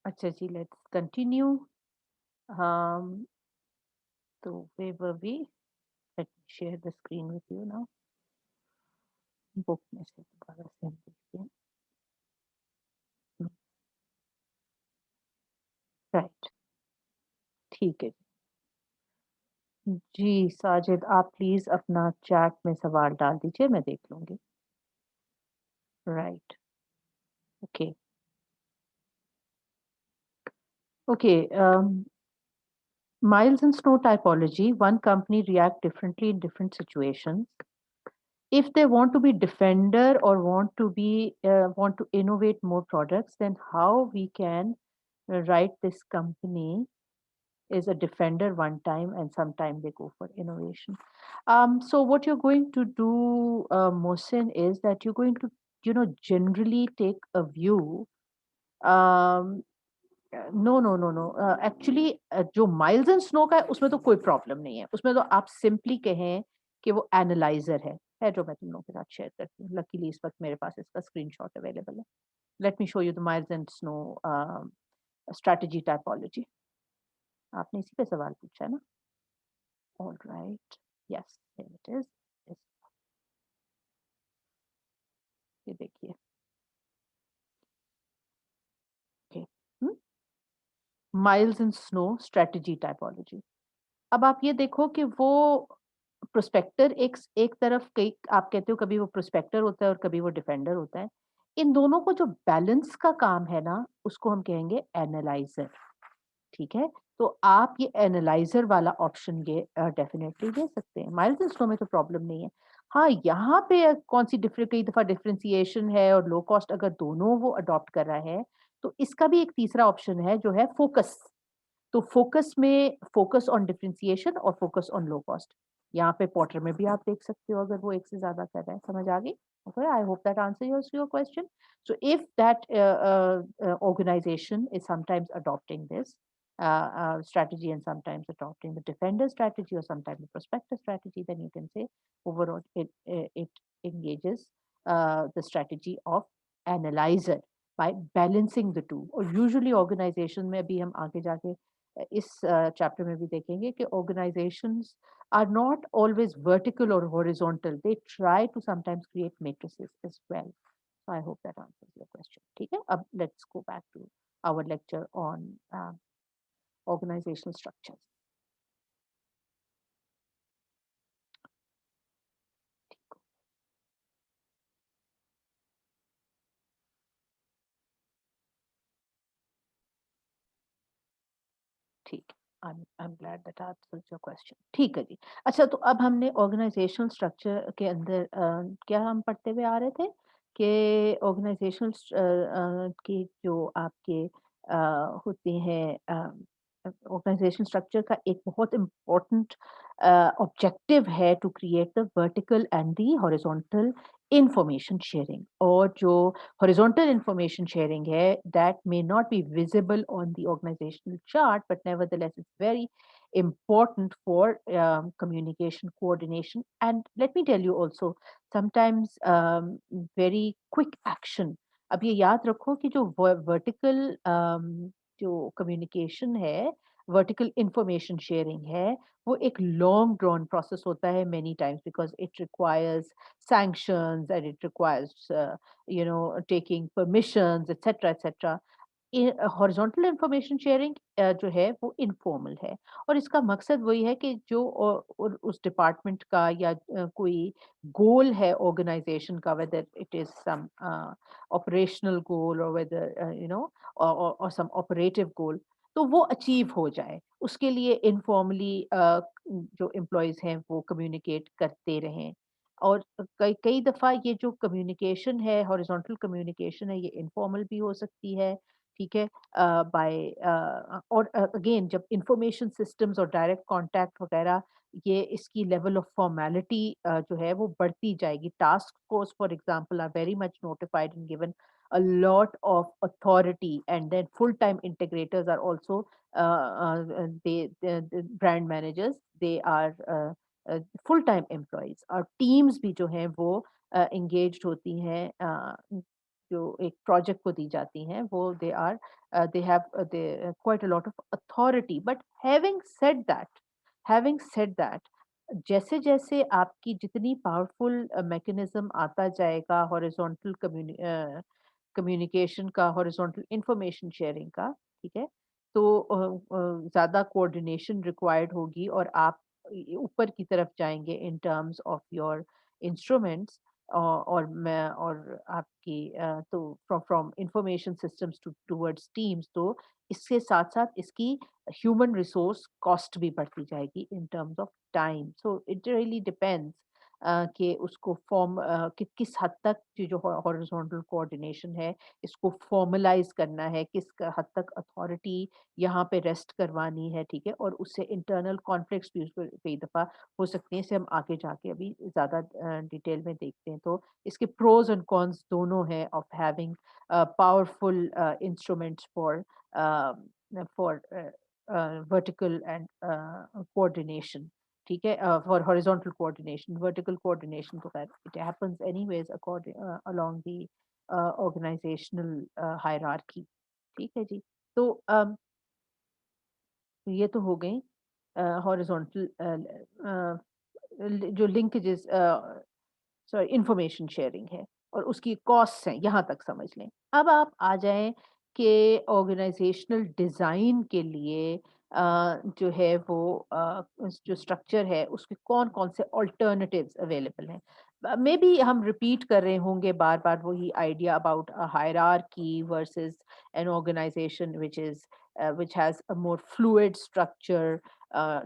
अच्छा जी, let's continue. um so where were we? Let me share the screen with you now. Book में से दोबारा से हम देखते हैं। राइट, ठीक है। जी साजिद, आप प्लीज अपना चैट में सवाल डाल दीजिए, मैं देख लूंगी। Right, okay. Okay, miles and snow typology, one company react differently in different situations. If they want to be defender or want to innovate more products, then how we can write this company is a defender one time and sometime they go for innovation. So what you're going to do, Mohsin, is that you're going to, generally take a view. um, no no no no, actually जो Miles and Snow का है उसमें तो कोई problem नहीं है, उसमें तो आप सिंपली कहें कि वो एनालाइजर है जो मैं तुम लोगों के साथ शेयर करती हूँ। लकीली इस वक्त मेरे पास इसका स्क्रीनशॉट अवेलेबल है। Let me show you the miles and snow strategy typology. आपने इसी पे सवाल पूछा है ना? All right, yes, it is. ये देखिए, okay, miles and snow strategy typology. अब आप ये देखो कि वो प्रोस्पेक्टर एक एक तरफ, कई आप कहते हो कभी वो प्रोस्पेक्टर होता है और कभी वो डिफेंडर होता है। इन दोनों को जो बैलेंस का काम है ना, उसको हम कहेंगे एनालाइजर। ठीक है? तो आप ये एनालाइजर वाला ऑप्शन ये डेफिनेटली दे सकते हैं। माइल्ड एंड स्लो में तो प्रॉब्लम नहीं है। हाँ, यहाँ पे कौन सी कई दफ़ा डिफरेंशिएशन है और लो कॉस्ट अगर दोनों वो अडॉप्ट कर रहा है, तो इसका भी एक तीसरा ऑप्शन है जो है फोकस। तो फोकस में फोकस ऑन डिफरेंशिएशन और फोकस ऑन लो कॉस्ट। यहाँ पे पोर्टर में भी आप देख सकते हो अगर वो एक से ज्यादा कर रहा है। समझ आ गई? Okay, I hope that answers your question. So if that organization is sometimes adopting this strategy and sometimes adopting the defender strategy or sometimes the prospector strategy, then you can say overall it engages the strategy of analyzer by balancing the two. और usually organization में भी हम आगे जाके इस chapter में भी देखेंगे कि organizations are not always vertical or horizontal. They try to sometimes create matrices as well. So I hope that answers your question. ठीक है? अब let's go back to our lecture on organizational structures. ठीक है। I'm glad that answers your question. ठीक है जी। अच्छा, तो अब हमने ऑर्गेनाइजेशनल स्ट्रक्चर के अंदर क्या हम पढ़ते हुए आ रहे थे कि ऑर्गेनाइजेशनल की जो आपके होते हैं, ऑर्गेनाइजेशन स्ट्रक्चर का एक बहुत इम्पोर्टेंट ऑब्जेक्टिव है to create the vertical and the horizontal information sharing. और जो horizontal information sharing है, that may not be visible on the organizational chart, but nevertheless it's very important for communication coordination, and let me tell you also sometimes very quick action। अब ये याद रखो कि जो vertical जो communication है, vertical information sharing है, वो एक long drawn process होता है many times because it requires sanctions and it requires taking permissions, etc etc। Horizontal information sharing जो है वो इनफॉर्मल है, और इसका मकसद वही है कि जो उस डिपार्टमेंट का या कोई गोल है ऑर्गेनाइजेशन का, whether it is some operational goal और वेदर और सम ऑपरेटिव गोल, तो वो अचीव हो जाए, उसके लिए इनफॉर्मली जो एम्प्लॉयज हैं वो कम्युनिकेट करते रहें। और कई कई दफ़ा ये जो कम्युनिकेशन है, हॉरिजॉन्टल कम्युनिकेशन है, ये इनफॉर्मल भी हो सकती है। ठीक है? बाय और अगेन जब इंफॉर्मेशन सिस्टम्स और डायरेक्ट कांटेक्ट वगैरह, ये इसकी लेवल ऑफ फॉर्मेलिटी जो है वो बढ़ती जाएगी। Task force for example are very much notified and given a lot of authority, and then full time integrators are also the brand managers, they are full time employees, और teams भी जो हैं वो engaged होती हैं जो एक project को दी जाती हैं वो they have they quite a lot of authority, but having said that जैसे-जैसे आपकी जितनी पावरफुल मैकेनिज़्म आता जाएगा हॉरिज़ॉन्टल कम्युनिकेशन का, हॉरिज़ॉन्टल इंफॉर्मेशन शेयरिंग का, ठीक है? तो ज़्यादा कोऑर्डिनेशन रिक्वायर्ड होगी और आप ऊपर की तरफ जाएँगे in terms of your instruments और मैं और आपकी तो from from information systems towards teams, तो इसके साथ-साथ इसकी ह्यूमन रिसोर्स कॉस्ट भी बढ़ती जाएगी in terms of time. So it really depends कि उसको किस हद तक ये जो हॉरिजॉन्टल कोऑर्डिनेशन है इसको फॉर्मलाइज करना है, हद तक अथॉरिटी यहाँ पे रेस्ट करवानी है, ठीक है? और उससे इंटरनल कॉन्फ्लिक्ट्स भी उसमें कई दफ़ा हो सकती हैं, इसे हम आगे जाके अभी ज़्यादा डिटेल में देखते हैं। तो इसके प्रोज एंड कॉन्स दोनों हैं of having powerful instruments for vertical and coordination, ठीक है? For horizontal coordination, vertical coordination तो खैर it happens anyways along the organisational hierarchy, ठीक है जी? तो ये तो हो गई हॉरिजॉन्टल जो लिंकेजेस सॉरी इंफॉर्मेशन शेयरिंग है और उसकी कॉस्ट्स हैं, यहाँ तक समझ लें। अब आप आ जाएँ कि ऑर्गेनाइज़ेशनल डिज़ाइन के लिए जो है वो जो स्ट्रक्चर है उसके कौन-कौन से अल्टरनेटिव्स अवेलेबल हैं। मेबी हम रिपीट कर रहे होंगे बार-बार वही idea about a hierarchy versus an organisation which has a more fluid structure,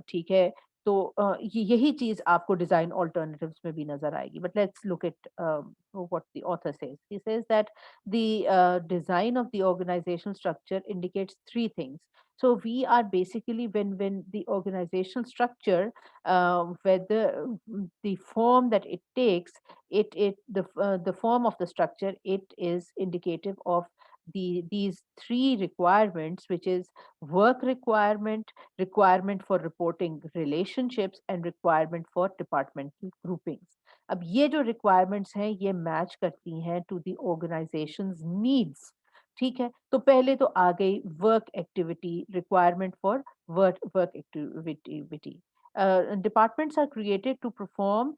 ठीक है? तो यही चीज़ आपको डिज़ाइन अल्टरनेटिव्स में भी नज़र आएगी। But let's look at what the author says. He says that the design of the organizational structure indicates three things. So we are basically when the organizational structure, whether the form that it takes, the form of the structure, it is indicative of these three requirements, which is work requirement, requirement for reporting relationships and requirement for departmental groupings. अब ये जो requirements हैं ये match करती हैं to the organization's needs, ठीक है? तो पहले तो आ गई work activity, requirement for work activity. Departments are created to perform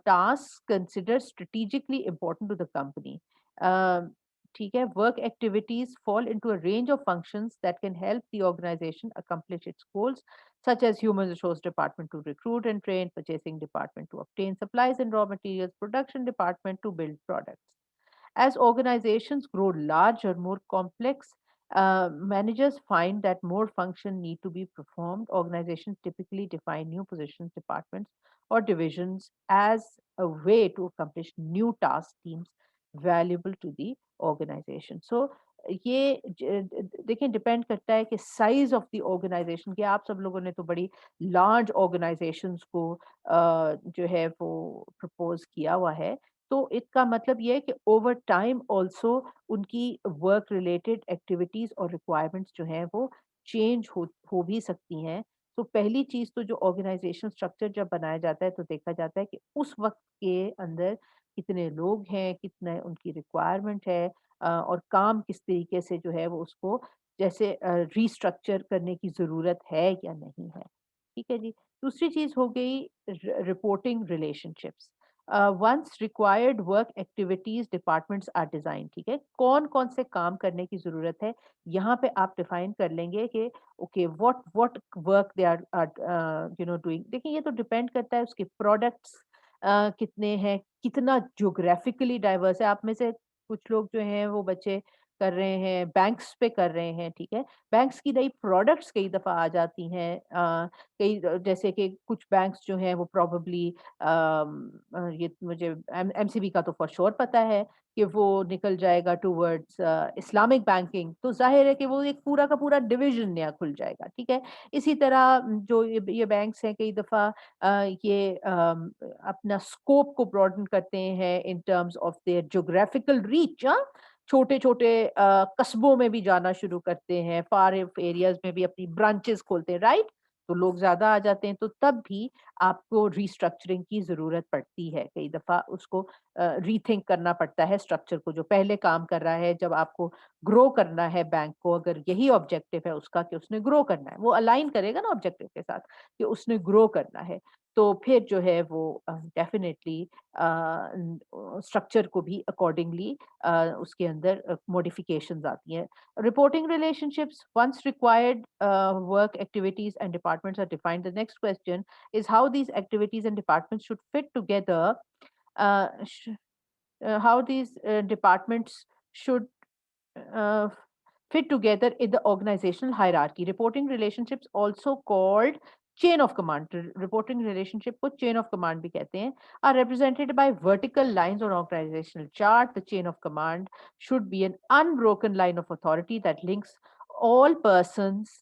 tasks considered strategically important to the company. Uh, ठीक है? Work activities fall into a range of functions that can help the organization accomplish its goals, such as human resource department to recruit and train, purchasing department to obtain supplies and raw materials, production department to build products. As organizations grow larger, more complex, managers find that more functions need to be performed. Organizations typically define new positions, departments, or divisions as a way to accomplish new task teams valuable to the organization. So ये देखिए depend करता है कि size of the organisation कि आप सब लोगों ने तो बड़ी लार्ज ऑर्गेनाइजेशंस को जो है वो प्रपोज किया हुआ है, तो इसका मतलब ये है कि ओवर टाइम ऑल्सो उनकी वर्क रिलेटेड एक्टिविटीज और रिक्वायरमेंट्स जो हैं वो चेंज हो भी सकती हैं। तो पहली चीज तो जो ऑर्गेनाइजेशन स्ट्रक्चर जब बनाया जाता है तो देखा जाता है कि उस वक्त के अंदर कितने लोग हैं, कितना उनकी रिक्वायरमेंट है, और काम किस तरीके से जो है वो उसको जैसे रिस्ट्रक्चर करने की ज़रूरत है या नहीं है। ठीक है जी। दूसरी चीज़ हो गई reporting relationships. Once required work activities departments are design, ठीक है? कौन-कौन से काम करने की ज़रूरत है, यहाँ पे आप डिफाइन कर लेंगे कि okay what what work they are doing. देखिए ये तो डिपेंड करता है उसके प्रोडक्ट्स कितने हैं, कितना ज्योग्राफिकली डाइवर्स है। आप में से कुछ लोग जो हैं वो बच्चे कर रहे हैं, बैंक्स पे कर रहे हैं, ठीक है? बैंक्स की नई प्रोडक्ट्स कई दफ़ा आ जाती हैं, जैसे कि कुछ बैंक्स जो हैं वो प्रोबेबली ये मुझे एमसीबी का तो फॉर श्योर पता है कि वो निकल जाएगा टुवर्ड्स इस्लामिक बैंकिंग, तो ज़ाहिर है कि वो एक पूरा का पूरा डिवीज़न नया खुल जाएगा, ठीक है? इसी तरह जो ये बैंक्स हैं कई दफ़ा ये अपना स्कोप को ब्रॉडेन करते हैं in terms of their geographical reach, छोटे-छोटे कस्बों में भी जाना शुरू करते हैं, फार ऑफ एरियाज़ में भी अपनी ब्रांचेज़ खोलते हैं, राइट? तो लोग ज़्यादा आ जाते हैं, तो तब भी आपको रीस्ट्रक्चरिंग की ज़रूरत पड़ती है। कई दफ़ा उसको रीथिंक करना पड़ता है स्ट्रक्चर को, जो पहले काम कर रहा है। जब आपको ग्रो करना है बैंक को, अगर यही ऑब्जेक्टिव है उसका कि उसने ग्रो करना है, वो अलाइन करेगा ना ऑब्जेक्टिव के साथ कि उसने ग्रो करना है, तो फिर जो है वो डेफ़िनेटली स्ट्रक्चर को भी अकॉर्डिंगली उसके अंदर मॉडिफिकेशंस आती हैं। Reporting relationships, once required work activities and departments are defined. The next question is how these activities and departments should fit together. Uh, sh- how these departments should uh, fit together in the organizational hierarchy. Reporting relationships, also called chain of command, reporting relationship को chain of command भी कहते हैं, are represented by vertical lines on organizational chart. The chain of command should be an unbroken line of authority that links all persons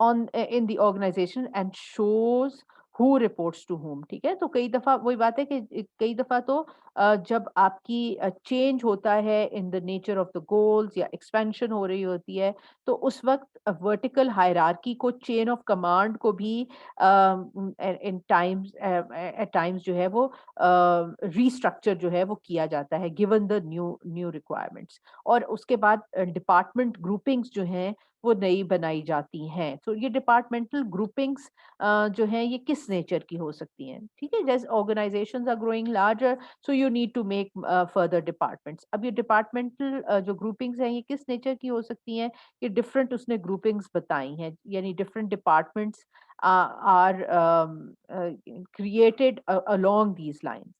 on in the organisation and shows who reports to whom। ठीक है, तो कई दफा वही बात है कि कई दफा तो जब आपकी चेंज होता है in the nature of the goals या एक्सपेंशन हो रही होती है, तो उस वक्त वर्टिकल हायरार्की को, चेन ऑफ कमांड को भी इन टाइम्स एट टाइम्स जो है वो रीस्ट्रक्चर जो है वो किया जाता है given the new new requirements. और उसके बाद डिपार्टमेंट ग्रुपिंग्स जो हैं वो नई बनाई जाती हैं। तो ये डिपार्टमेंटल ग्रुपिंग्स जो हैं ये किस नेचर की हो सकती हैं? ठीक है, जैसे organisations are growing larger, so you need to make further departments. अब ये डिपार्टमेंटल जो ग्रुपिंग्स हैं ये किस नेचर की हो सकती हैं? ये डिफरेंट उसने ग्रुपिंग्स बताई हैं, यानी different departments are created along these lines.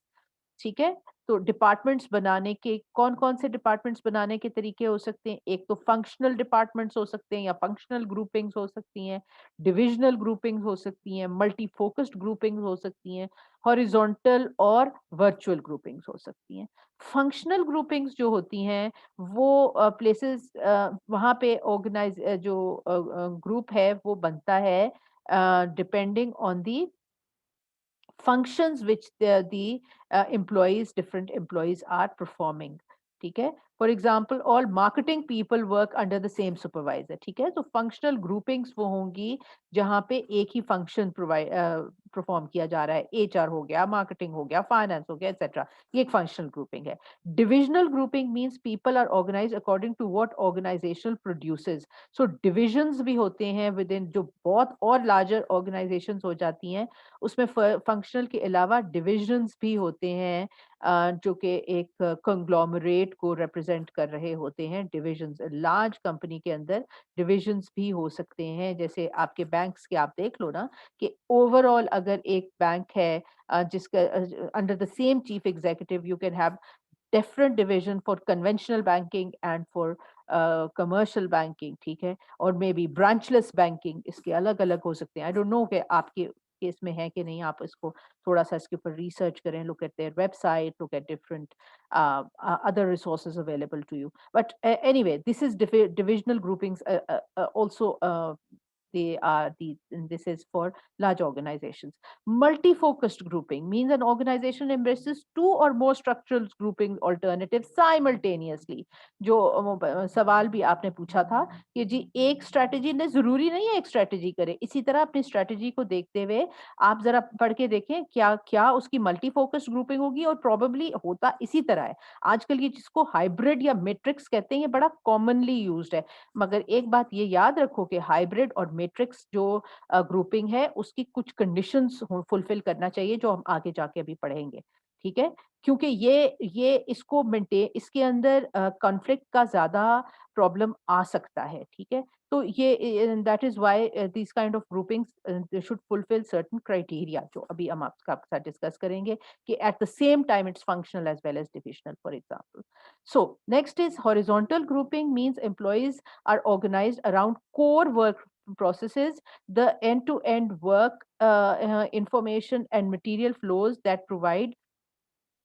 ठीक है? तो डिपार्टमेंट्स बनाने के कौन-कौन से डिपार्टमेंट्स बनाने के तरीके हो सकते हैं? एक तो फंक्शनल डिपार्टमेंट्स हो सकते हैं या फंक्शनल ग्रुपिंग्स हो सकती हैं, डिविजनल ग्रुपिंग्स हो सकती हैं, मल्टी फोकस्ड ग्रुपिंग्स हो सकती हैं, हॉरिजॉन्टल और वर्चुअल ग्रुपिंग्स हो सकती हैं। फंक्शनल ग्रुपिंग्स जो होती हैं वो प्लेसेस वहाँ पे जो ग्रुप है वो बनता है depending on the functions which the employees, different employees are performing। ठीक है, for example all marketing people work under the same supervisor. ठीक है, तो फंक्शनल ग्रुपिंग्स वो होंगी जहां पे एक ही फंक्शन प्रोवाइड परफॉर्म किया जा रहा है। एचआर हो गया, मार्केटिंग हो गया, फाइनेंस हो गया, एक्सेट्रा। ये एक फंक्शनल ग्रुपिंग है। Divisional grouping means people are organised according to what organisational produces. So divisions भी होते हैं विद इन, जो बहुत और लार्जर ऑर्गेनाइजेशंस हो जाती हैं, उसमें फंक्शनल के अलावा डिविजन्स भी होते हैं जो कि एक कंग्लोमरेट को रिप्रेजेंट कर रहे होते हैं। डिविजन्स लार्ज कंपनी के अंदर डिविजन्स भी हो सकते हैं, जैसे आपके बैंक्स के आप देख लो ना कि ओवरऑल अगर एक बैंक है जिसका under the same chief executive you can have different division for conventional banking and for commercial banking. ठीक है, और मे बी ब्रांचलेस बैंकिंग, इसके अलग अलग हो सकते हैं। आई डोंट नो कि आपके केस में है कि नहीं, आप इसको थोड़ा सा इसके ऊपर रिसर्च करें, look at their website, look at different other resources available to you, but anyway this is divisional groupings also they are the this is for large organizations. Multi-focused grouping means an organization embraces two or more structural grouping alternatives simultaneously। जो सवाल भी आपने पूछा था कि जी एक strategy ने, जरूरी नहीं है एक स्ट्रैटेजी करे, इसी तरह अपनी स्ट्रैटेजी को देखते हुए आप जरा पढ़ के देखें क्या क्या उसकी मल्टी फोकस्ड ग्रुपिंग होगी, और प्रोबेबली होता इसी तरह है। आजकल ये जिसको हाइब्रिड या मैट्रिक्स कहते हैं ये बड़ा कॉमनली यूज्ड है, मगर एक बात ये याद रखो कि हाइब्रिड और मैट्रिक्स जो ग्रुपिंग है उसकी कुछ कंडीशंस फुलफिल करना चाहिए जो हम आगे जाके अभी पढ़ेंगे। ठीक है, क्योंकि ये इसको मेंटेन, इसके अंदर कॉन्फ्लिक्ट का ज्यादा प्रॉब्लम आ सकता है। ठीक है, तो ये that is why this kind of groupings should fulfil certain criteria, जो अभी हम आपके साथ डिस्कस करेंगे कि at the same time it's functional as well as divisional for example. So next is horizontal grouping means employees are organized around core work processes, the end-to-end work information and material flows that provide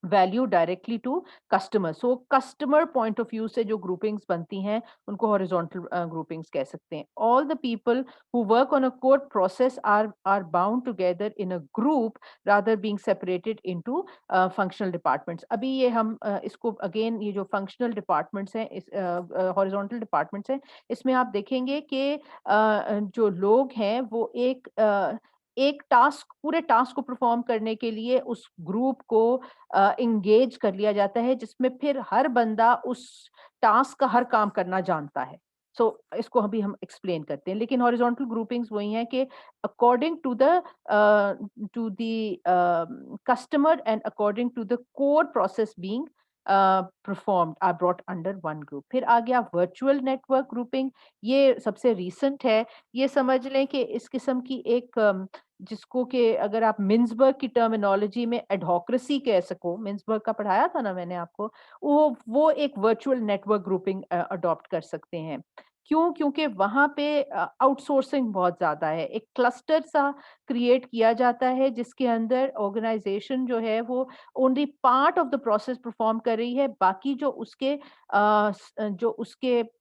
value directly to customer. So customer point of view से जो groupings बनती हैं उनको horizontal groupings कह सकते हैं। All the people who work on a core process are bound together in a group rather being separated into functional departments. अभी ये हम इसको अगेन ये जो फंक्शनल डिपार्टमेंट्स हैं इस हॉरिजॉन्टल डिपार्टमेंट्स हैं इसमें आप देखेंगे कि जो लोग हैं वो एक टास्क पूरे टास्क को परफॉर्म करने के लिए उस ग्रुप को एंगेज कर लिया जाता है जिसमें फिर हर बंदा उस टास्क का हर काम करना जानता है। सो इसको अभी हम एक्सप्लेन करते हैं लेकिन हॉरिजॉन्टल ग्रुपिंग्स वही हैं कि according to the customer and according to the core process being performed are brought under one group. फिर आ गया वर्चुअल नेटवर्क ग्रुपिंग। ये सबसे रीसेंट है। ये समझ लें कि इस किस्म की एक जिसको कि अगर आप मिन्सबर्ग की टर्मिनोलॉजी में एडहोक्रेसी कह सको, मिन्सबर्ग का पढ़ाया था ना मैंने आपको, वो एक वर्चुअल नेटवर्क ग्रुपिंग अडॉप्ट कर सकते हैं। क्यों? क्योंकि वहाँ पे आउटसोर्सिंग बहुत ज़्यादा है। एक क्लस्टर सा क्रिएट किया जाता है जिसके अंदर ऑर्गेनाइज़ेशन जो है वो only part of the process perform कर रही है, बाकी जो उसके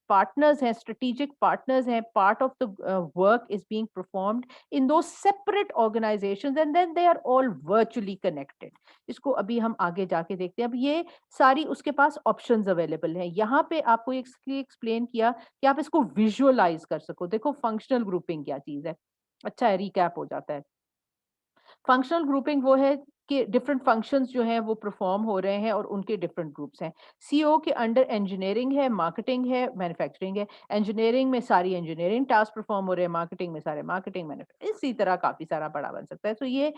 पार्टनर्स हैं, स्ट्रेटेजिक पार्टनर्स हैं, part of the work is being performed in those separate organizations and then they are all virtually connected। इसको अभी हम आगे जाके देखते हैं। अब ये सारी उसके पास ऑप्शंस अवेलेबल हैं। यहाँ पे आपको एक्सप्लेन किया कि आप इसको विजुअलाइज कर सको। देखो फंक्शनल ग्रुपिंग क्या चीज है। अच्छा है, रिकैप हो जाता है। फंक्शनल ग्रुपिंग वो है कि डिफरेंट फंक्शंस जो हैं वो परफॉर्म हो रहे हैं और उनके डिफरेंट ग्रुप्स हैं। सीओ के अंडर इंजीनियरिंग है, मार्केटिंग है, मैन्युफैक्चरिंग है। इंजीनियरिंग में सारी इंजीनियरिंग टास्क परफॉर्म हो रहे हैं, मार्केटिंग में सारे मार्केटिंग, मैन्युफैक्चरिंग, इसी तरह काफी सारा बड़ा बन सकता है। तो ये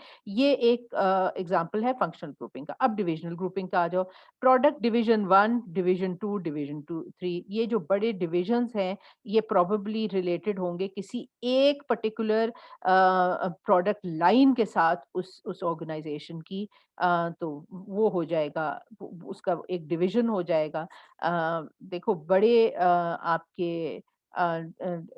एक एग्जांपल है फंक्शनल ग्रुपिंग का। अब डिविजनल ग्रुपिंग का आ जाओ। प्रोडक्ट डिवीजन 1, डिवीजन 2, डिवीजन 2 3, ये जो बड़े डिविजन्स हैं ये प्रोबेबली रिलेटेड होंगे किसी एक पर्टिकुलर प्रोडक्ट लाइन के साथ उस ऑर्गेनाइजेशन की। तो वो हो जाएगा, उसका एक डिवीजन हो जाएगा। देखो बड़े आपके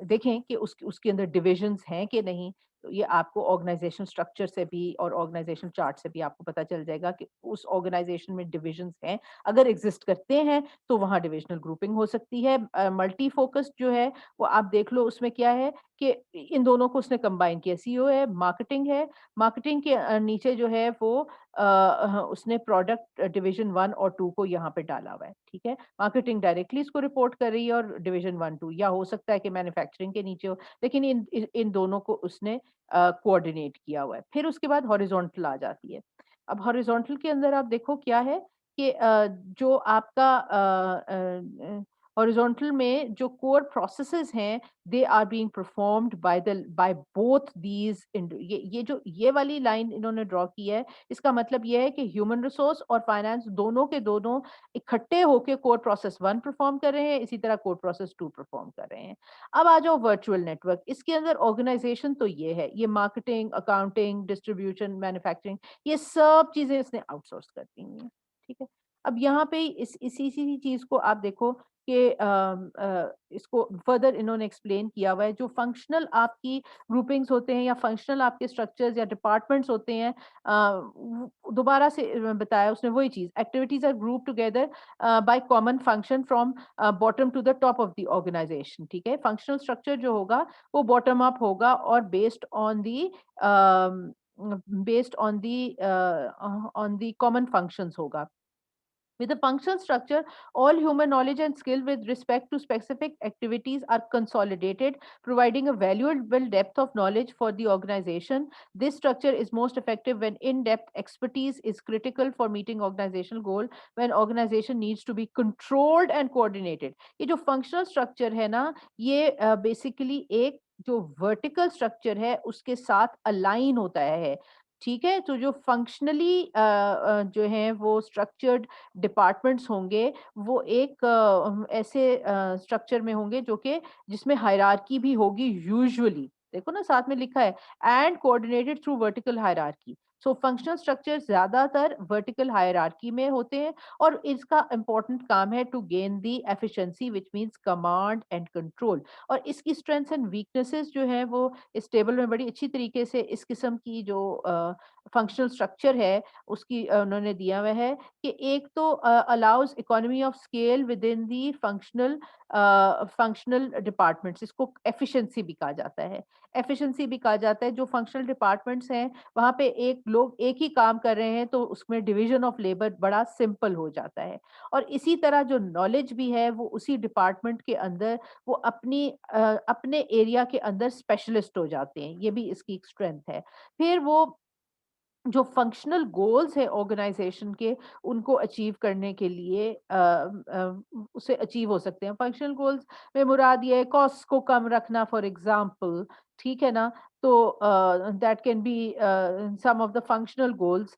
देखें कि उसके अंदर डिविजन्स हैं कि नहीं। तो ये आपको ऑर्गेनाइजेशन स्ट्रक्चर से भी और ऑर्गेनाइजेशन चार्ट से भी आपको पता चल जाएगा कि उस ऑर्गेनाइजेशन में डिविजन्स हैं। अगर एग्जिस्ट करते हैं तो वहाँ डिविजनल ग्रुपिंग हो सकती है। मल्टी फोकस्ड जो है वो आप देख लो, उसमें क्या है कि इन दोनों को उसने कंबाइन किया। सीईओ है, मार्केटिंग है, मार्केटिंग के नीचे जो है वो उसने प्रोडक्ट डिवीजन 1 और 2 को यहाँ पे डाला हुआ है, ठीक है। मार्केटिंग डायरेक्टली इसको रिपोर्ट कर रही है और डिवीजन 1 2, या हो सकता है कि मैन्युफैक्चरिंग के नीचे हो, लेकिन इन दोनों को उसने कोऑर्डिनेट किया हुआ है। फिर उसके बाद हॉरिजॉन्टल आ जाती है। अब हॉरिजॉन्टल के अंदर आप देखो क्या है कि जो आपका हॉरिजॉन्टल में जो कोर प्रोसेसेस हैं they are being performed by both these. ये जो ये वाली लाइन इन्होंने ड्रॉ की है, इसका मतलब ये है कि ह्यूमन रिसोर्स और फाइनेंस दोनों के दोनों इकट्ठे होके कोर प्रोसेस 1 परफॉर्म कर रहे हैं, इसी तरह कोर प्रोसेस 2 परफॉर्म कर रहे हैं। अब आ जाओ वर्चुअल नेटवर्क। इसके अंदर ऑर्गेनाइजेशन तो ये है, ये मार्केटिंग, अकाउंटिंग, डिस्ट्रीब्यूशन, मैन्युफैक्चरिंग, ये सब चीजें इसने आउटसोर्स कर दी हुई हैं, ठीक है। अब यहाँ पे इसी चीज को आप देखो कि इसको फर्दर इन्होंने एक्सप्लेन किया हुआ है। जो फंक्शनल आपकी ग्रुपिंग्स होते हैं या फंक्शनल आपके स्ट्रक्चर्स या डिपार्टमेंट्स होते हैं, दोबारा से बताया उसने वही चीज। Activities are group together by common function from bottom to the top of the organisation, ठीक है। फंक्शनल स्ट्रक्चर जो होगा वो बॉटम अप होगा और based on the common functions होगा। With a functional structure, all human knowledge and skill with respect to specific activities are consolidated, providing a valuable depth of knowledge for the organization. This structure is most effective when in-depth expertise is critical for meeting organizational goal, when organization needs to be controlled and coordinated. ये जो functional structure है ना, ये basically एक जो vertical structure है उसके साथ align होता है, ठीक है। तो जो फंक्शनली जो है वो स्ट्रक्चर्ड डिपार्टमेंट्स होंगे, वो एक ऐसे स्ट्रक्चर में होंगे जो कि जिसमें हायरार्की भी होगी यूजुअली। देखो ना साथ में लिखा है and coordinated through vertical hierarchy. So functional structure ज्यादातर वर्टिकल हायरार्की में होते हैं और इसका इंपॉर्टेंट काम है to gain the efficiency which means command and control. और इसकी स्ट्रेंथ्स एंड वीकनेसेस जो है वो इस टेबल में बड़ी अच्छी तरीके से इस किस्म की जो फंक्शनल स्ट्रक्चर है उसकी उन्होंने दिया हुआ है कि एक तो allows economy of scale with in the functional departments, इसको एफिशिएंसी भी कहा जाता है। एफिशिएंसी भी कहा जाता है, जो फंक्शनल डिपार्टमेंट्स हैं वहाँ पे एक लोग एक ही काम कर रहे हैं तो उसमें डिवीजन ऑफ लेबर बड़ा सिंपल हो जाता है। और इसी तरह जो नॉलेज भी है वो उसी डिपार्टमेंट के अंदर वो अपने एरिया के अंदर स्पेशलिस्ट हो जाते हैं, ये भी इसकी एक स्ट्रेंथ है। फिर वो जो फंक्शनल गोल्स है ऑर्गेनाइजेशन के, उनको अचीव करने के लिए उसे अचीव हो सकते हैं। फंक्शनल गोल्स में मुराद ये है कॉस्ट को कम रखना फॉर एग्जांपल, ठीक है ना? तो that can be some of the functional goals,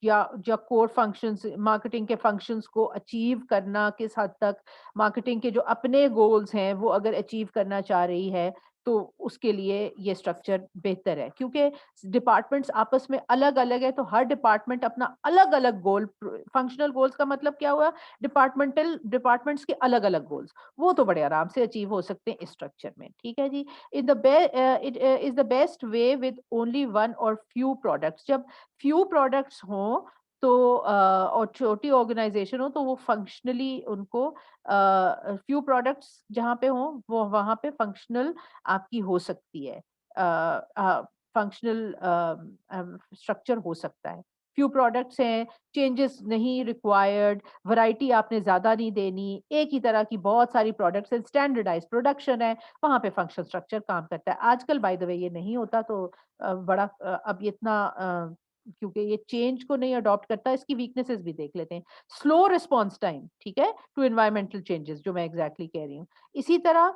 या कोर फंक्शंस, मार्केटिंग के फंक्शंस को अचीव करना किस हद तक, मार्केटिंग के जो अपने गोल्स हैं वो अगर अचीव करना चाह रही है तो उसके लिए ये स्ट्रक्चर बेहतर है, क्योंकि डिपार्टमेंट्स आपस में अलग-अलग है, तो हर डिपार्टमेंट अपना अलग-अलग गोल, फंक्शनल गोल्स का मतलब क्या हुआ? डिपार्टमेंट्स के अलग-अलग गोल्स, वो तो बड़े आराम से अचीव हो सकते हैं इस स्ट्रक्चर में, ठीक है जी। It is the best way with only one और फ्यू प्रोडक्ट्स, जब फ्यू प्रोडक्ट्स हों तो और छोटी ऑर्गेनाइजेशन हो तो वो फंक्शनली उनको फ्यू प्रोडक्ट्स जहाँ पे हों, वो वहाँ पे फंक्शनल आपकी हो सकती है। फंक्शनल स्ट्रक्चर हो सकता है। फ्यू प्रोडक्ट्स हैं, चेंजेस नहीं रिक्वायर्ड, वैरायटी आपने ज़्यादा नहीं देनी, एक ही तरह की बहुत सारी प्रोडक्ट्स हैं, स्टैंडर्डाइज़्ड प्रोडक्शन है, वहाँ पे फंक्शनल स्ट्रक्चर काम करता है। आजकल बाय द वे ये नहीं होता, तो अब ये इतना क्योंकि ये चेंज को नहीं अडॉप्ट करता, इसकी वीकनेसेस भी देख लेते हैं। स्लो रिस्पॉन्स टाइम, ठीक है? टू एनवायरमेंटल चेंजेस, जो मैं एग्ज़ैक्टली कह रही हूँ। इसी तरह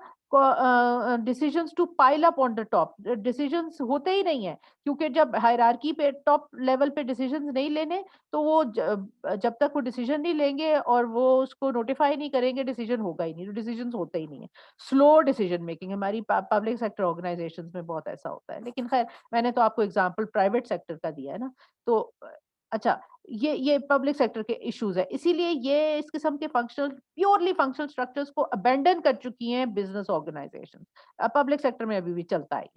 decisions to pile up on the top, decisions होते ही नहीं है, क्योंकि जब हायरार्की पे टॉप लेवल पे डिसीजंस नहीं लेने तो वो जब तक वो डिसीजन नहीं लेंगे और वो उसको नोटिफाई नहीं करेंगे, डिसीजन होगा ही नहीं, तो डिसीजंस होते ही नहीं है। स्लो डिसीजन मेकिंग हमारी पब्लिक सेक्टर ऑर्गेनाइजेशंस में बहुत ऐसा होता है, लेकिन खैर मैंने तो आपको एग्जांपल प्राइवेट सेक्टर का दिया है ना। तो अच्छा, ये पब्लिक सेक्टर के इश्यूज है, इसीलिए ये इस किस्म के फंक्शनल, प्योरली फंक्शनल स्ट्रक्चर्स को अबेंडन कर चुकी हैं बिजनेस ऑर्गेनाइजेशन। पब्लिक सेक्टर में अभी भी चलता है,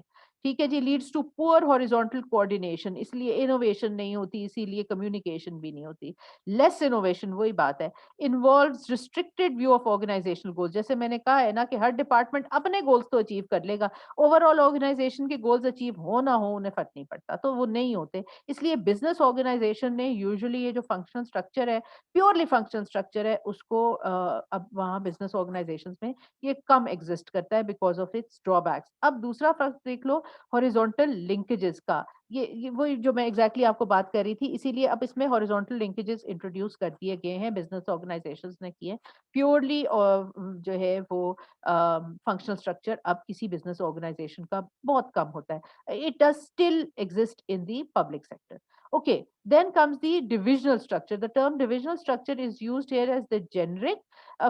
ठीक है जी। Leads to poor horizontal coordination, इसलिए इनोवेशन नहीं होती, इसीलिए कम्युनिकेशन भी नहीं होती। लेस इनोवेशन, वही बात है। Involves restricted view of organisational goals, जैसे मैंने कहा है ना कि हर डिपार्टमेंट अपने गोल्स तो अचीव कर लेगा, ओवरऑल ऑर्गेनाइजेशन के गोल्स अचीव हो ना हो उन्हें फर्क नहीं पड़ता, तो वो नहीं होते। इसलिए बिजनेस ऑर्गेनाइजेशन ने यूजुअली ये जो फंक्शनल स्ट्रक्चर है, प्योरली फंक्शनल स्ट्रक्चर है, उसको अब वहाँ बिजनेस ऑर्गेनाइजेशंस में ये कम एग्जिस्ट करता है बिकॉज ऑफ इट्स ड्रॉबैक्स। अब दूसरा फर्क देख लो हॉरिजॉन्टल लिंकेजेस का, ये वही जो मैं एग्जैक्टली आपको बात कर रही थी, इसीलिए अब इसमें हॉरिजॉन्टल लिंकेजेस इंट्रोड्यूस कर दिए गए हैं, बिजनेस ऑर्गेनाइजेशंस ने किए। प्योरली और जो है वो फंक्शनल स्ट्रक्चर अब किसी बिजनेस ऑर्गेनाइजेशन का बहुत कम होता है। It does still exist in the public sector. Okay, then comes the divisional structure. The term divisional structure is used here as the generic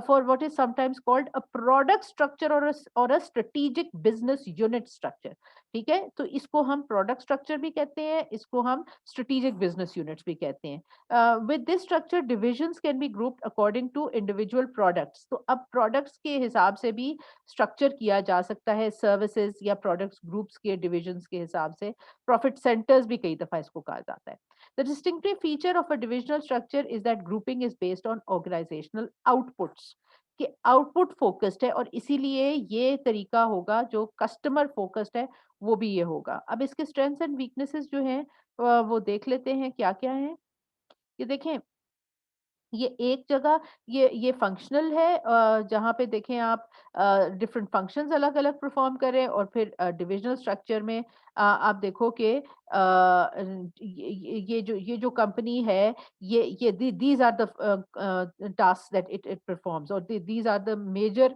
for what is sometimes called a product structure or a strategic business unit structure. ठीक है, तो इसको हम product structure भी कहते हैं, इसको हम स्ट्रेटेजिक बिजनेस यूनिट्स भी कहते हैं। With this structure divisions can be grouped according to individual products, तो अब प्रोडक्ट्स के हिसाब से भी स्ट्रक्चर किया जा सकता है, सर्विसेज या प्रोडक्ट्स ग्रुप्स के डिविजन्स के हिसाब से। प्रॉफिट सेंटर्स भी कई दफा इसको कहा जाता है। The distinctive feature of a divisional structure is that grouping is based on organisational outputs, कि आउटपुट फोकस्ड है, और इसीलिए ये तरीका होगा जो कस्टमर फोकस्ड है, वो भी ये होगा। अब इसके स्ट्रेंथ्स एंड वीकनेसेस जो हैं वो देख लेते हैं क्या-क्या हैं। ये देखें, ये एक जगह ये फंक्शनल है, जहाँ पे देखें आप डिफरेंट फंक्शंस अलग-अलग परफॉर्म करें, और फिर डिविजनल स्ट्रक्चर में आप देखो कि ये जो कंपनी है, ये these are the task that it performs, और these are the major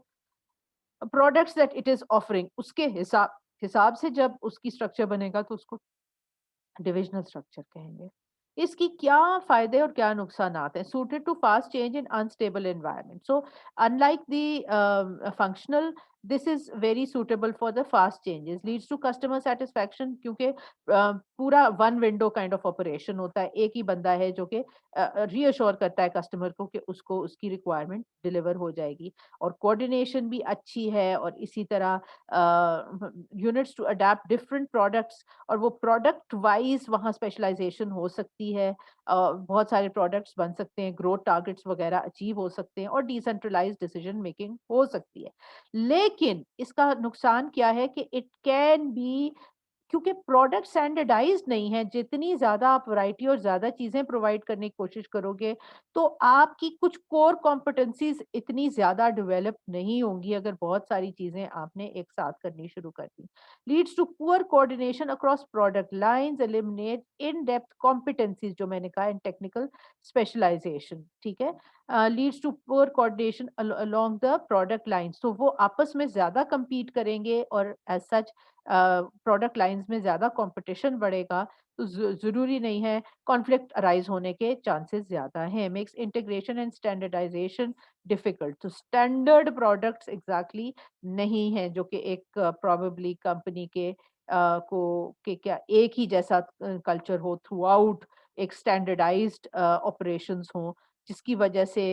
products that it is offering, उसके हिसाब हिसाब से जब उसकी स्ट्रक्चर बनेगा तो उसको डिविजनल स्ट्रक्चर कहेंगे। इसकी क्या फायदे और क्या नुकसानात हैं? Suited to fast change in unstable environment. So unlike the functional this is very suitable for the fast changes, leads to customer satisfaction, क्योंकि पूरा one window kind of operation होता है, एक ही बंदा है जो कि रीअश्योर करता है कस्टमर को कि उसको उसकी रिक्वायरमेंट डिलीवर हो जाएगी, और कोऑर्डिनेशन भी अच्छी है, और इसी तरह units to adapt different products, और वो प्रोडक्ट वाइज वहाँ स्पेशलाइजेशन हो सकती है, बहुत सारे प्रोडक्ट्स बन सकते हैं, ग्रोथ टारगेट्स वगैरह अचीव हो सकते हैं, और डिसेंट्रलाइज्ड डिसीजन मेकिंग हो सकती है। लेकिन इसका नुकसान क्या है कि इट कैन बी, क्योंकि प्रोडक्ट स्टैंडर्डाइज्ड नहीं है, जितनी ज़्यादा आप वैरायटी और ज़्यादा चीज़ें प्रोवाइड करने की कोशिश करोगे, तो आपकी कुछ कोर कॉम्पिटेंसीज़ इतनी ज़्यादा डेवलप नहीं होंगी अगर बहुत सारी चीज़ें आपने एक साथ करनी शुरू कर दी। Leads to poor coordination across product lines, eliminate in depth competencies, जो मैंने कहा, इन टेक्निकल स्पेशलाइज़ेशन, ठीक है? Leads to poor coordination along the product lines, तो वो आपस में ज़्यादा compete करेंगे, और एज़ सच प्रोडक्ट लाइंस में ज़्यादा कंपटीशन बढ़ेगा, तो ज़रूरी नहीं है, कॉन्फ्लिक्ट अराइज़ होने के चांसेस ज़्यादा हैं। मेक्स इंटीग्रेशन एंड स्टैंडर्डाइज़ेशन डिफिकल्ट, तो स्टैंडर्ड प्रोडक्ट्स एग्ज़ैक्टली नहीं हैं जो कि एक प्रोबेबली कंपनी के को के क्या एक ही जैसा कल्चर हो थ्रूआउट, एक स्टैंडर्डाइज्ड ऑपरेशंस हों, जिसकी वजह से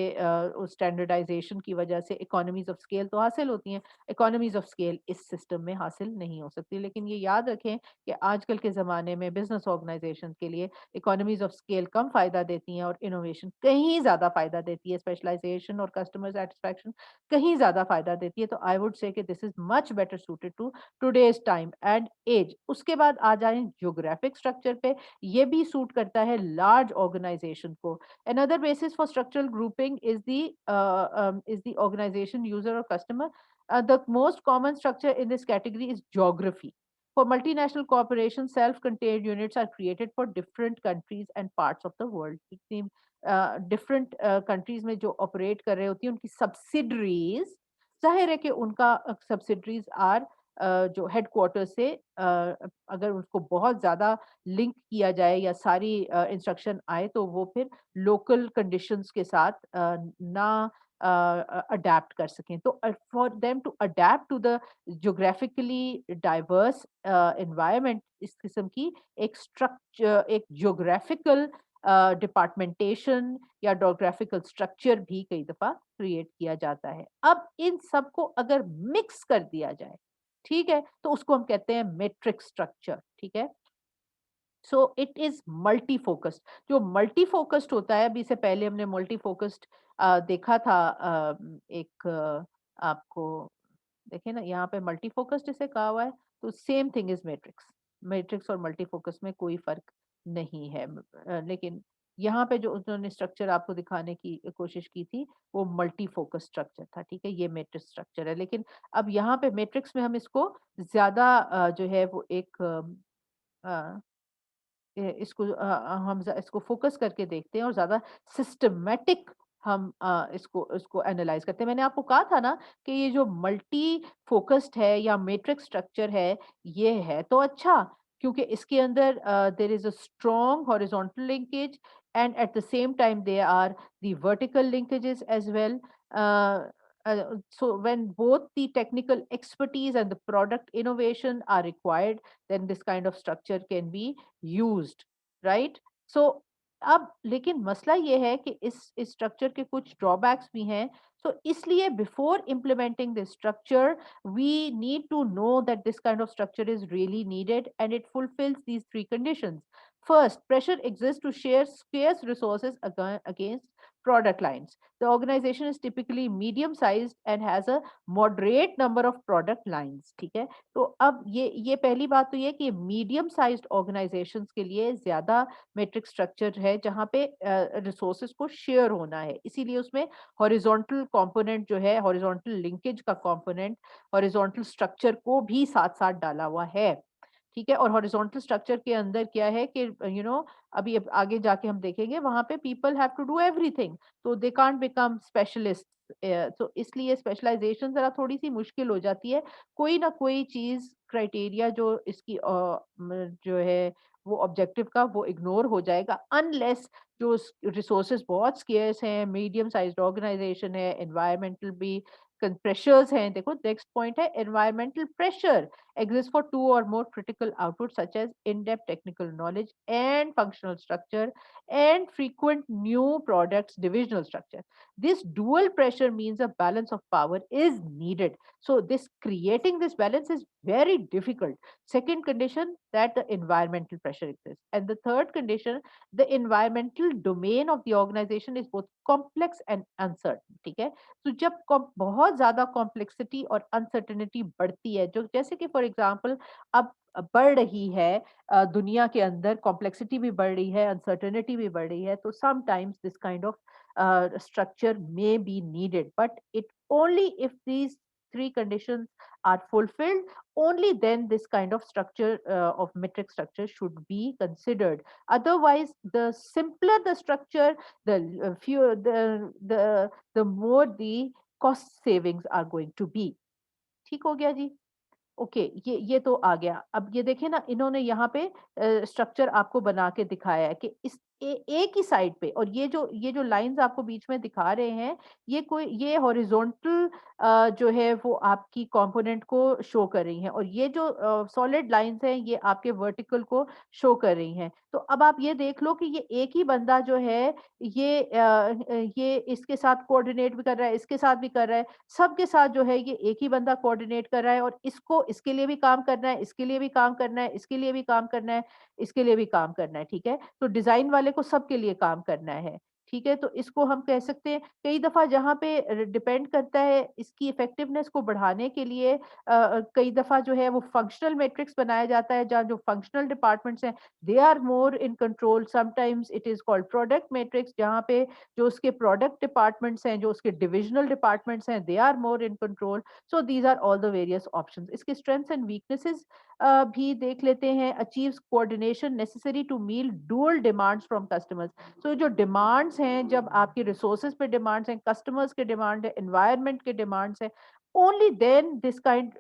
उस स्टैंडर्डाइज़ेशन की वजह से इकोनॉमीज़ ऑफ स्केल तो हासिल होती हैं, इकोनॉमीज ऑफ स्केल इस सिस्टम में हासिल नहीं हो सकती। लेकिन ये याद रखें कि आजकल के ज़माने में बिज़नेस ऑर्गेनाइज़ेशन के लिए इकोनॉमीज ऑफ स्केल कम फ़ायदा देती हैं, और इनोवेशन कहीं ज़्यादा फ़ायदा देती है, स्पेशलाइज़ेशन और कस्टमर सैटिस्फैक्शन कहीं ज़्यादा फ़ायदा देती है। तो आई would say that this is much better suited to today's time and age. उसके बाद आ जाएँ ज्योग्राफिक स्ट्रक्चर पे, ये भी सूट करता है लार्ज ऑर्गेनाइज़ेशन को। Another basis for structural grouping is the organization, user, or customer. The most common structure in this category is geography. For multinational corporations, self-contained units are created for different countries and parts of the world. Different countries में जो operate कर रहे होती हैं उनकी subsidiaries, जाहिर है कि उनका सब्सिडरीज आर जो हेडक्वार्टर से अगर उसको बहुत ज्यादा लिंक किया जाए या सारी इंस्ट्रक्शन आए, तो वो फिर लोकल कंडीशंस के साथ ना अडेप्ट कर सकें। तो for them to adapt to the geographically diverse environment, इस किस्म की एक स्ट्रक्चर, एक ज्योग्राफिकल डिपार्टमेंटेशन या ज्योग्राफिकल स्ट्रक्चर भी कई दफा क्रिएट किया जाता है। अब इन सबको अगर मिक्स कर दिया जाए, ठीक है, तो उसको हम कहते हैं मैट्रिक्स स्ट्रक्चर, ठीक है? So it is multi focused. जो मल्टी फोकस्ड होता है, अभी से पहले हमने मल्टी फोकस्ड देखा था, एक आपको देखिए ना, यहाँ पे मल्टी फोकस्ड इसे कहा हुआ है, तो same thing is matrix. Matrix और मल्टी फोकस में कोई फर्क नहीं है, लेकिन यहाँ पे जो उन्होंने स्ट्रक्चर आपको दिखाने की कोशिश की थी, वो मल्टी फोकस स्ट्रक्चर था, ठीक है, ये मैट्रिक्स स्ट्रक्चर है। लेकिन अब यहाँ पे मैट्रिक्स में हम इसको ज्यादा जो है वो एक इसको हम इसको फोकस करके देखते हैं, और ज़्यादा सिस्टमैटिक हम इसको इसको एनालाइज़ करते हैं। मैंने आपको कहा था ना कि ये जो मल्टी फोकस्ड है या मैट्रिक्स स्ट्रक्चर है, ये है तो अच्छा, क्योंकि इसके अंदर there is a strong horizontal linkage, and at the same time there are the vertical linkages as well. So when both the technical expertise and the product innovation are required, then this kind of structure can be used, right? So अब लेकिन मसला ये है कि इस structure के कुछ drawbacks भी हैं। सो इसलिए before implementing this structure, we need to know that this kind of structure is really needed and it fulfills these three conditions. First, pressure exists to share scarce resources against product lines. The organization is typically medium sized and has a moderate number of product lines, ठीक है? तो अब ये पहली बात तो ये कि मीडियम साइज्ड ऑर्गेनाइजेशंस के लिए ज्यादा मैट्रिक स्ट्रक्चर है, जहाँ पे रिसोर्सेज को शेयर होना है, इसीलिए उसमें हॉरिजॉन्टल कंपोनेंट जो है, हॉरिजॉन्टल लिंकेज का कंपोनेंट, हॉरिजॉन्टल स्ट्रक्चर को भी साथ साथ डाला हुआ है, ठीक है? और हॉरिजॉन्टल स्ट्रक्चर के अंदर क्या है कि अभी अब आगे जाके हम देखेंगे, वहां पे people have to do everything, तो दे कांट बिकम स्पेशलिस्ट। तो इसलिए स्पेशलाइजेशन जरा थोड़ी सी मुश्किल हो जाती है। कोई ना कोई चीज क्राइटेरिया जो इसकी जो है वो ऑब्जेक्टिव का, वो इग्नोर हो जाएगा, अनलेस जो रिसोर्सेज बहुत स्केर्स हैं, मीडियम साइज्ड ऑर्गेनाइजेशन है, एनवायरमेंटल भी प्रेशर्स हैं, देखो नेक्स्ट पॉइंट है environmental pressure exists for two or more critical outputs such as in-depth technical knowledge and functional structure and frequent new products divisional structure. This dual pressure means a balance of power is needed. So this creating this balance is very difficult. Second condition, that the environmental pressure exists, and the third condition, the environmental domain of the organization is both complex and uncertain. ठीक है, तो जब बहुत ज्यादा complexity और uncertainty बढ़ती है, जो जैसे कि फॉर एग्जांपल अब बढ़ रही है, दुनिया के अंदर कॉम्प्लेक्सिटी भी बढ़ रही है, अनसर्टेनिटी भी बढ़ रही है, तो sometimes this kind of structure may be needed, but it only if these three conditions are fulfilled, only then this kind of structure of metric structure should be considered. Otherwise, the simpler the structure, the fewer the more the cost savings are going to be. ठीक हो गया जी? Okay, ये तो आ गया। अब ये देखिए ना, इन्होंने यहाँ पे स्ट्रक्चर आपको बना के दिखाया है कि इस एक ही साइड पे, और ये जो लाइंस आपको बीच में दिखा रहे हैं, ये हॉरिजॉन्टल जो है वो आपकी कंपोनेंट को शो कर रही हैं, और ये जो सॉलिड लाइंस हैं ये आपके वर्टिकल को शो कर रही हैं। तो अब आप ये देख लो कि ये एक ही बंदा जो है ये इसके साथ कोऑर्डिनेट भी कर रहा है, इसके साथ भी कर रहा है, सबके साथ जो है ये एक ही बंदा कोऑर्डिनेट कर रहा है, और इसको इसके लिए भी काम करना है, इसके लिए भी काम करना है, इसके लिए भी काम करना है, इसके लिए भी काम करना है, ठीक है? तो डिज़ाइन वाले को सबके लिए काम करना है, ठीक है? तो इसको हम कह सकते हैं कई दफ़ा जहाँ पे डिपेंड करता है इसकी इफेक्टिवनेस को बढ़ाने के लिए कई दफ़ा जो है वो फंक्शनल मैट्रिक्स बनाया जाता है, जहाँ जो फंक्शनल डिपार्टमेंट्स हैं, they are more in control, sometimes it is called product matrix, जहाँ पे जो उसके प्रोडक्ट डिपार्टमेंट्स हैं, जो उसके डिविजनल डिपार्टमेंट्स हैं, they are more in control. So these are all the various options. इसके स्ट्रेंथ्स एंड वीकनेसेस भी देख लेते हैं। Achieves coordination necessary to meet dual demands from customers. So जो डिमांड्स हैं, जब आपकी रिसोर्सेज पे डिमांड्स हैं, कस्टमर्स के डिमांड है, एनवायरनमेंट के डिमांड्स हैं, only then this kind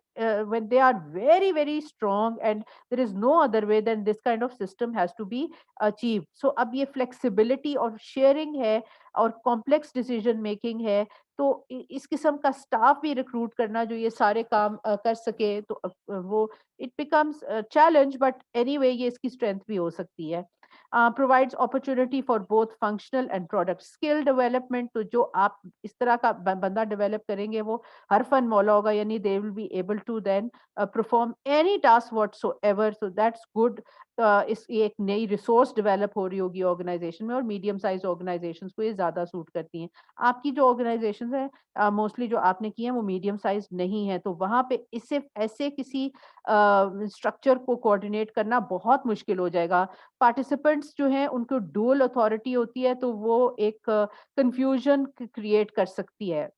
when they are very very strong and there is no other way, then this kind of system has to be achieved. So अब ये flexibility और sharing है और complex decision making है, तो इस किस्म का स्टाफ भी रिक्रूट करना जो ये सारे काम कर सके, तो वो it becomes challenge, but anyway ये इसकी स्ट्रेंथ भी हो सकती है। Provides opportunity for both functional and product skill development. तो जो आप इस तरह का बंदा डेवलप करेंगे वो हर फन मौला होगा, यानी they will be able to then perform any task whatsoever. So that's good. इस ये एक नई रिसोर्स डेवलप हो रही होगी ऑर्गेनाइजेशन में, और मीडियम साइज ऑर्गेनाइजेशंस को ये ज्यादा सूट करती हैं। आपकी जो ऑर्गेनाइजेशंस हैं मोस्टली जो आपने की है वो मीडियम साइज नहीं है, तो वहां पे इससे ऐसे किसी स्ट्रक्चर को कोऑर्डिनेट करना बहुत मुश्किल हो जाएगा। पार्टिसिपेंट्स जो हैं उनको डुअल अथॉरिटी होती है, तो वो एक कंफ्यूजन क्रिएट कर सकती है।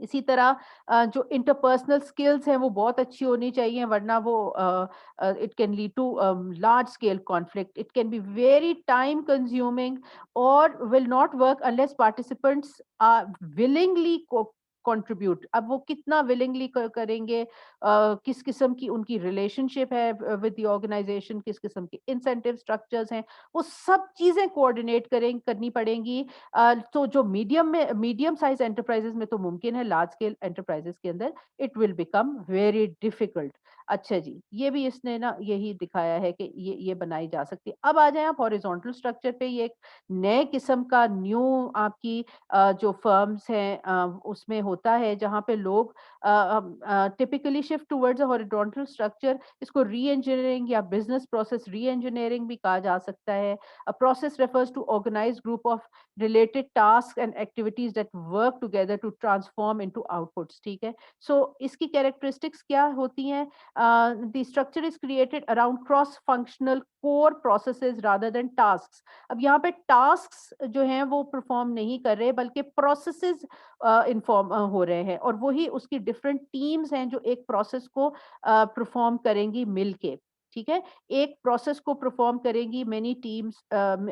इसी तरह जो इंटरपर्सनल स्किल्स हैं वो बहुत अच्छी होनी चाहिए, वरना वो it can lead to large scale conflict, it can be very time consuming और will not work unless participants are willingly contribute. अब वो कितना विलिंगली करेंगे, किस किस्म की उनकी रिलेशनशिप है विद द ऑर्गेनाइजेशन, किस किस्म के इंसेंटिव स्ट्रक्चर्स हैं, वो सब चीजें कोऑर्डिनेट करनी पड़ेंगी। तो जो मीडियम साइज एंटरप्राइजेस में तो मुमकिन है, लार्ज स्केल एंटरप्राइजेस के अंदर it will become very difficult. अच्छा जी, ये भी इसने ना यही दिखाया है कि ये बनाई जा सकती है। अब आ जाए आप हॉरिजॉन्टल स्ट्रक्चर पे। ये एक नए किस्म का न्यू आपकी जो फर्म्स हैं उसमें होता है, जहाँ पे लोग typically shift towards a horizontal structure. इसको री इंजीनियरिंग या बिजनेस प्रोसेस री इंजीनियरिंग भी कहा जा सकता है। A process refers to organized group of related tasks and activities that work together to transform into outputs। ठीक है, so इसकी characteristics क्या होती हैं? The structure is created around cross functional core processes rather than tasks। अब यहाँ पे tasks जो हैं वो perform नहीं कर रहे, बल्कि processes inform हो रहे हैं, और वही उसकी different teams हैं जो एक process को perform करेंगी मिलके। ठीक है? एक प्रोसेस को परफॉर्म करेंगी, मेनी टीम्स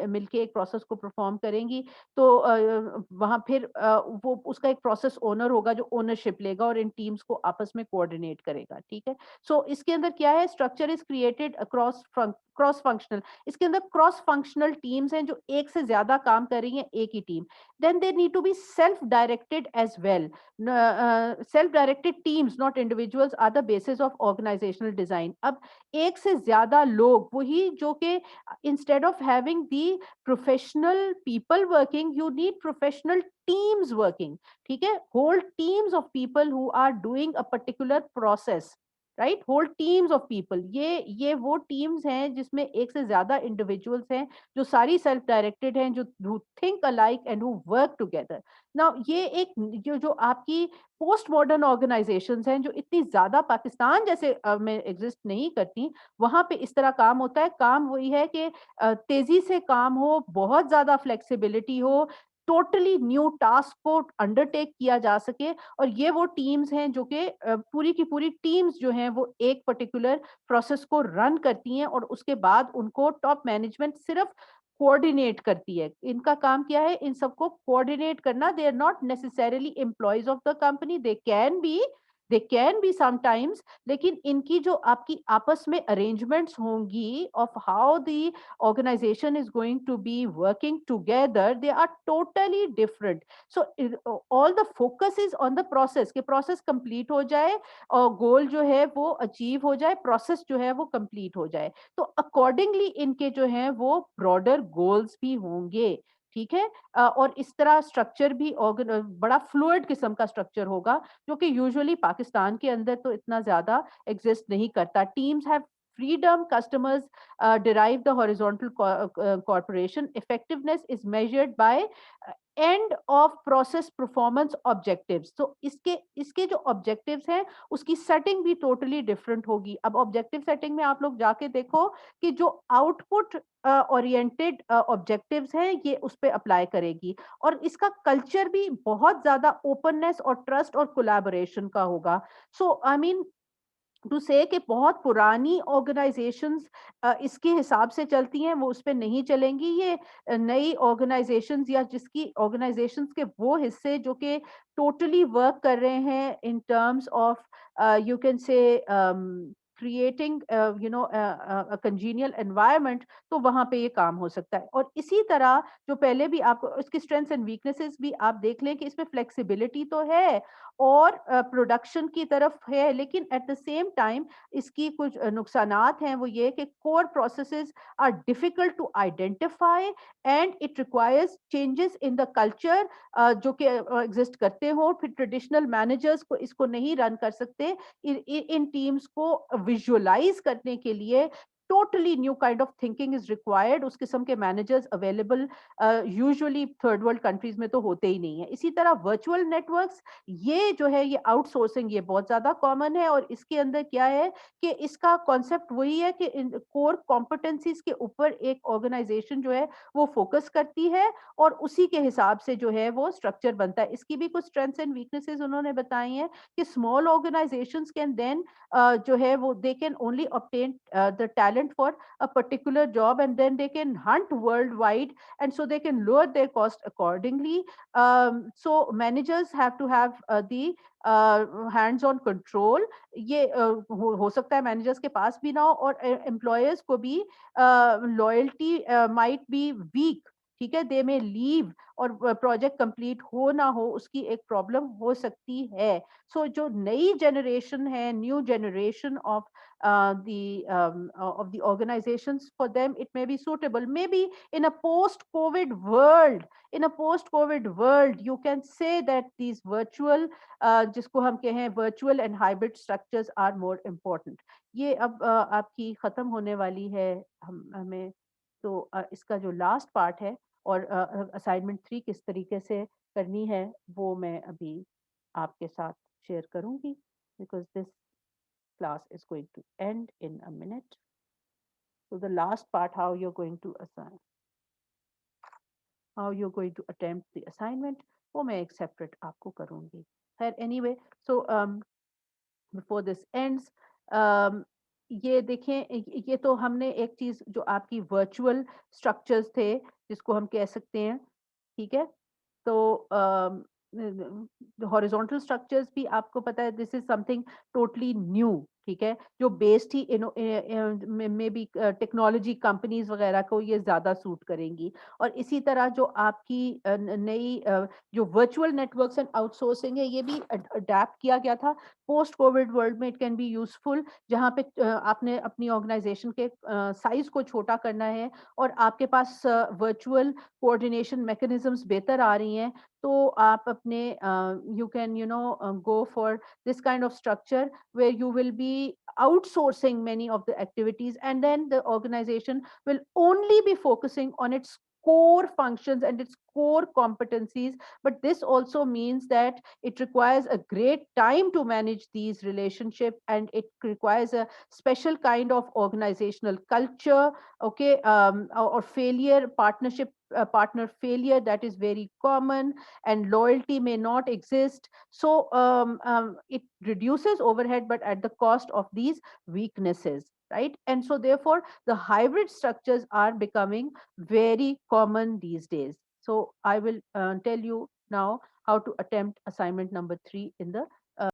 मिलके एक प्रोसेस को परफॉर्म करेंगी, तो वहाँ फिर वो उसका एक प्रोसेस ओनर होगा जो ओनरशिप लेगा और इन टीम्स को आपस में कोऑर्डिनेट करेगा, ठीक है? सो इसके अंदर क्या है, structure is created across cross functional, इसके अंदर क्रॉस फंक्शनल टीम्स हैं जो एक से ज़्यादा काम कर रही हैं, एक ही team. Then they need to be self directed as well. Self directed teams not individuals are the basis of organisational design. अब एक से ज़्यादा लोग वही जो कि instead of having the professional people working, you need professional teams working, ठीक है? Whole teams of people who are doing a particular process, right? Whole teams of people, ये वो टीम्स हैं जिसमें एक से ज्यादा इंडिविजुअल्स हैं जो सारी सेल्फ डायरेक्टेड हैं, जो who think alike and who work together. Now ये एक जो जो आपकी पोस्ट मॉडर्न ऑर्गेनाइजेशंस हैं जो इतनी ज्यादा पाकिस्तान जैसे में एग्जिस्ट नहीं करती, वहां पे इस तरह काम होता है। काम वही है कि तेजी से काम हो, बहुत ज्यादा फ्लेक्सिबिलिटी हो, टोटली न्यू टास्क को अंडरटेक किया जा सके। और ये वो टीम्स हैं जो कि पूरी की पूरी टीम्स जो हैं वो एक पर्टिकुलर प्रोसेस को रन करती हैं और उसके बाद उनको टॉप मैनेजमेंट सिर्फ कोऑर्डिनेट करती है। इनका काम क्या है, इन सबको कोऑर्डिनेट करना। They are not necessarily employees of the company, they can be sometimes, लेकिन इनकी जो आपकी आपस में अरेंजमेंट्स होंगी of how the organization is going to be working together, they are totally different. So all the focus is on the process, कि process complete हो जाए और goal जो है वो achieve हो जाए, process जो है वो complete हो जाए। तो accordingly इनके जो हैं वो broader goals भी होंगे, ठीक है? और इस तरह स्ट्रक्चर भी बड़ा फ्लूइड किस्म का स्ट्रक्चर होगा जो कि यूजुअली पाकिस्तान के अंदर तो इतना ज्यादा एग्जिस्ट नहीं करता। Teams have freedom, customers derive the horizontal cooperation. Effectiveness is measured by end of process performance objectives. तो इसके इसके जो objectives हैं उसकी सेटिंग भी टोटली डिफरेंट होगी। अब ऑब्जेक्टिव सेटिंग में आप लोग जाके देखो कि जो आउटपुट ओरिएंटेड ऑब्जेक्टिव्स हैं ये उस पे अप्लाई करेगी, और इसका कल्चर भी बहुत ज्यादा ओपननेस और ट्रस्ट और कोलैबोरेशन का होगा। सो आई मीन टू से कि बहुत पुरानी ऑर्गेनाइजेशंस इसके हिसाब से चलती हैं, वो उस पे नहीं चलेंगी। ये नई ऑर्गेनाइजेशंस या जिसकी ऑर्गेनाइजेशंस के वो हिस्से जो कि टोटली वर्क कर रहे हैं in terms of you can say creating congenial environment, तो वहां पे ये काम हो सकता है। और इसी तरह जो पहले भी आप इसकी स्ट्रेंथ्स एंड वीकनेसेस भी आप देख लें कि इसमें फ्लेक्सिबिलिटी तो है और प्रोडक्शन की तरफ है, लेकिन एट द सेम टाइम इसकी कुछ नुकसानात हैं। वो ये कि core processes are difficult to identify and it requires changes in the culture जो कि एग्जिस्ट करते हो। फिर ट्रेडिशनल मैनेजर्स को इसको नहीं रन कर सकते। इन टीम्स को विजुअलाइज करने के लिए totally new kind of thinking is required. उस किस्म के managers available usually third world countries में तो होते ही नहीं है। इसी तरह वर्चुअल नेटवर्क्स, ये जो है ये आउटसोर्सिंग ये बहुत ज्यादा कॉमन है। और इसके अंदर क्या है कि इसका कॉन्सेप्ट वही है कि कोर कॉम्पिटेंसीज के ऊपर एक ऑर्गेनाइजेशन जो है वो फोकस करती है और उसी के हिसाब से जो है वो स्ट्रक्चर बनता है। इसकी भी कुछ स्ट्रेंथ्स एंड वीकनेसेस उन्होंने बताई हैं कि स्मॉल ऑर्गेनाइजेशंस कैन देन जो है वो they can only obtain the talent for a particular job, and then they can hunt worldwide, and so they can lower their cost accordingly. So managers have to have the hands on control. ये हो सकता है managers के पास भी ना हो, और employers को भी लॉयल्टी माइट बी वीक, ठीक है? दे में लीव और प्रोजेक्ट कंप्लीट हो ना हो उसकी एक प्रॉब्लम हो सकती है। सो जो नई जनरेशन है, new generation of the organizations, for them it may be suitable, maybe in a post covid world, you can say that these virtual जिसको हम कहें virtual and hybrid structures are more important. ये अब आपकी खत्म होने वाली है। हम हमें तो इसका जो लास्ट पार्ट है और असाइनमेंट 3 किस तरीके से करनी है वो मैं अभी आपके साथ शेयर करूंगी, because this class is going to end in a minute. So the last part, how you're going to assign, how you're going to attempt the assignment, वो मैं एक separate आपको करूंगी। खैर anyway, so before this ends, um, ये देखें, ये तो हमने एक चीज़ जो आपकी वर्चुअल स्ट्रक्चर्स थे, जिसको हम कह सकते हैं, ठीक है? तो हॉरिजॉन्टल स्ट्रक्चर्स भी आपको पता है, this is something totally new, ठीक है, जो based he may be technology companies वगैरह को ये ज्यादा सूट करेंगी। और इसी तरह जो आपकी नई जो वर्चुअल नेटवर्क्स एंड आउटसोर्सिंग है, ये भी अडेप्ट किया गया था पोस्ट कोविड वर्ल्ड में। इट कैन बी यूजफुल जहाँ पे आपने अपनी ऑर्गेनाइजेशन के साइज को छोटा करना है और आपके पास वर्चुअल कोऑर्डिनेशन मैकेनिज्म्स बेहतर आ रही हैं, तो आप अपने you can go for this kind of structure where you will be outsourcing many of the activities, and then the organization will only be focusing on its core functions and its core competencies. But this also means that it requires a great time to manage these relationships, and it requires a special kind of organizational culture, okay, or failure partnership, partner failure, that is very common, and loyalty may not exist. So it reduces overhead, but at the cost of these weaknesses, right? And so therefore, the hybrid structures are becoming very common these days. So I will tell you now how to attempt assignment number 3 in the